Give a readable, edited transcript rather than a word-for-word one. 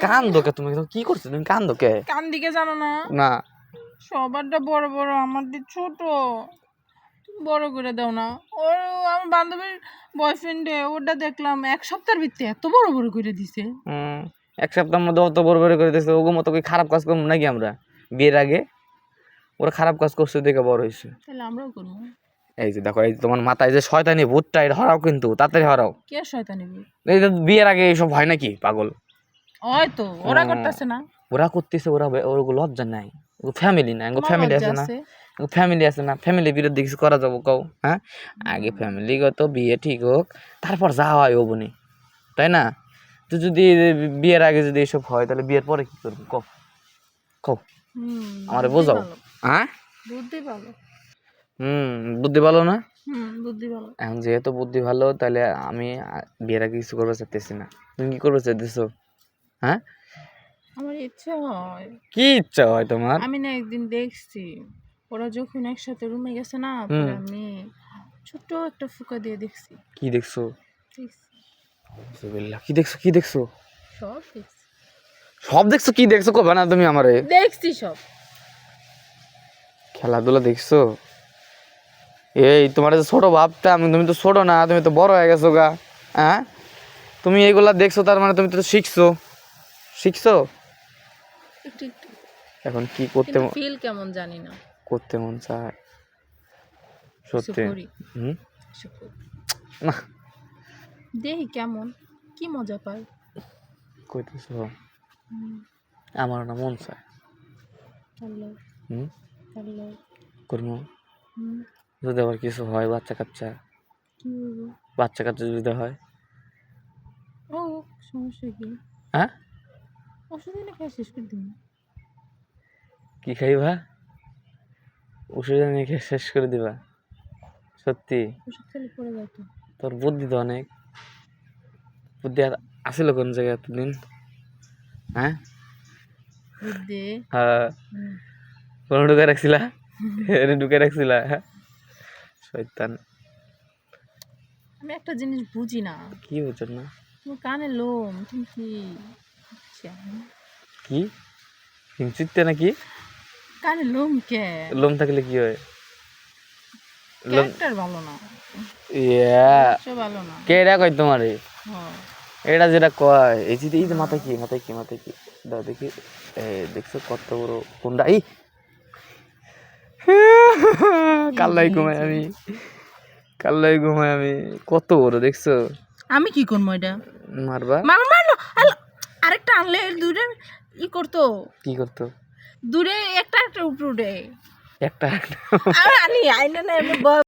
কান্দো কে তুমি কি করছো তুমি কান্দো কে কান দিকে জানো না না সবারটা বড় বড় আমার ছোট তুমি বড় করে দাও না ওর আমার বান্ধবীর বয়ফ্রেন্ডে ওটা দেখলাম 1 সপ্তাহের ভিতরে এত বড় বড় করে দিছে এক সপ্তাহের মধ্যে অত বড় বড় করে দিচ্ছে ওগো মতো কি খারাপ কাজ করবো নাকি আমরা বিয়ের আগে ওরা খারাপ কাজ করছে দেখে বড় হয়েছে তাহলে আমরাও করবো এই যে দেখো এই যে তোমার মাথায় যে শয়তানি ভূতটা এটা হরাও কিন্তু তাড়াতাড়ি হরাও কে শয়তানি ভূত? এই যে বিয়ের আগে এইসব হয় নাকি পাগল হয়তো ওরা করতেছে না ওরা করতেছে ওরা লজ্জা নাই ফ্যামিলি না তোমার ফ্যামিলি লজ্জা আছে না আছে? ফ্যামিলি আছে না ফ্যামিলির বিরুদ্ধে কিছু করা যাবো কও হ্যাঁ আগে ফ্যামিলিগত বিয়ে ঠিক হোক তারপর যা হয় ও বনি তাই না তো যদি বিয়ের আগে যদি এসব হয় তাহলে বিয়ের পরে কি করবো কও কও আমারে বুদ্ধি বোঝাও ভালো। হ্যাঁ বুদ্ধি ভালো বুদ্ধি ভালো না বুদ্ধি ভালো এখন যেহেতু বুদ্ধি ভালো তাহলে আমি বিয়ের আগে কিছু করতে চাইতেছি না তুমি কি করতে চাইতেছো হ্যাঁ আমার ইচ্ছে হয় কি ইচ্ছা হয় তোমার আমি না একদিন দেখছি ওরা যখন একসাথে রুমে গেছে না পরে আমি ছোট্ট একটা ফুকা দিয়ে দেখছি কি দেখছো দেখছি বিসমিল্লাহ কি দেখছো কি দেখছো সব দেখছি সব দেখছো কি দেখছো কবে না তুমি আমারে দেখছি সব খেলাধুলা দেখছো এই তোমার যে ছোট ভাবতাম তুমি তো ছোট না তুমি তো বড় হয়ে গেছো গা হ্যাঁ তুমি এইগুলা দেখছো তার মানে তুমি তো শিখছো শিখছো একটু একটু এখন কি করতে কিন্তু ফিল কেমন জানি না করতে মন চায় সত্যি করি হুম কিছু করি। না দেখি কেমন কি মজা পাই কইতেছো আমার না মন চায় তাহলে হুম তাহলে করবো হুম, যদি আবার কিছু হয় বাচ্চা কাচ্চা কি বলবো বাচ্চা কাচ্চা যদি হয় ও সমস্যা কি হ্যাঁ ওষুধ এনে খাই শেষ করে দিন কি খাইবা ওষুধ এনে খেয়ে শেষ করে দিবা সত্যি ওষুধ খেলে পড়ে যায় তো তোর বুদ্ধি তো অনেক বুদ্ধি আর আসিল কোন জায়গায় এতদিন হ্যাঁ বুদ্ধি হ্যাঁ কোনো ঢুকে রাখছিলা এনে ঢুকে রাখছিলা হ্যাঁ শয়তান আমি একটা জিনিস বুঝি না কি বুঝছো না তোমার কানে লোম তুমি কি কি হিংচিতে নাকি কানে লোম কে লোম থাকলে কি হয় লোম ক্যারেক্টার ভালো না ইয়া সে ভালো না কে এটা কয় তোমারে হ্যাঁ এটা যেটা কয় এই যে মাথায় কি মাথায় কি মাথায় কি দাও দেখি দেখছো কত বড় কোনটা এই কাল্লাই ঘুমাই আমি কাল্লাই ঘুমাই আমি কত বড় দেখছো আমি কি করবো এটা মারবা মারো মারলো আরেকটা আনলে দূরে ই করতো কি করতো দূরে একটা একটা উপরে উঠে একটা আমি আনি আইনা না